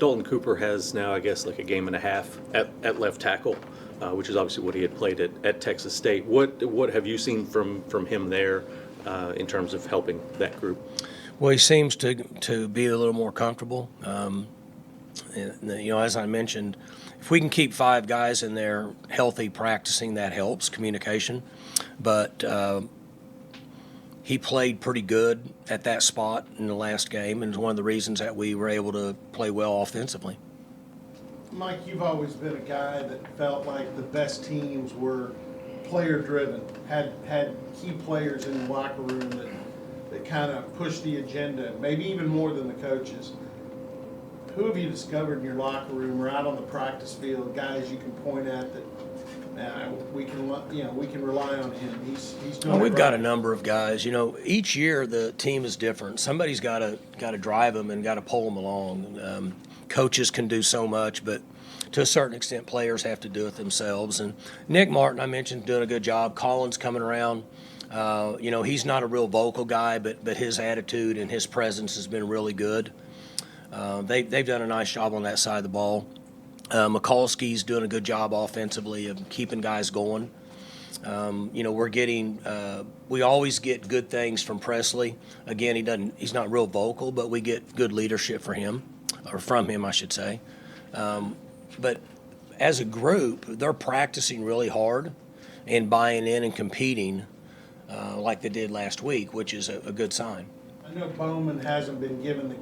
Dalton Cooper has now, I guess, like a game and a half at left tackle, which is obviously what he had played at Texas State. What have you seen from him there in terms of helping that group? Well, he seems to be a little more comfortable. As I mentioned, if we can keep 5 guys in there healthy practicing, that helps communication. But he played pretty good at that spot in the last game, and it's one of the reasons that we were able to play well offensively. Mike, you've always been a guy that felt like the best teams were player-driven, had key players in the locker room that kind of pushed the agenda, maybe even more than the coaches. Who have you discovered in your locker room or out on the practice field, guys you can point at that we can rely on him? He's doing We've it got right. a number of guys. Each year the team is different. Somebody's got to drive them and got to pull them along. Coaches can do so much, but to a certain extent, players have to do it themselves. And Nick Martin, I mentioned, doing a good job. Colin's coming around. He's not a real vocal guy, but his attitude and his presence has been really good. They've done a nice job on that side of the ball. Mikulski's doing a good job offensively of keeping guys going. We always get good things from Presley. Again, he's not real vocal, but we get good leadership from him, I should say. But as a group, they're practicing really hard and buying in and competing like they did last week, which is a good sign. I know Bowman hasn't been given the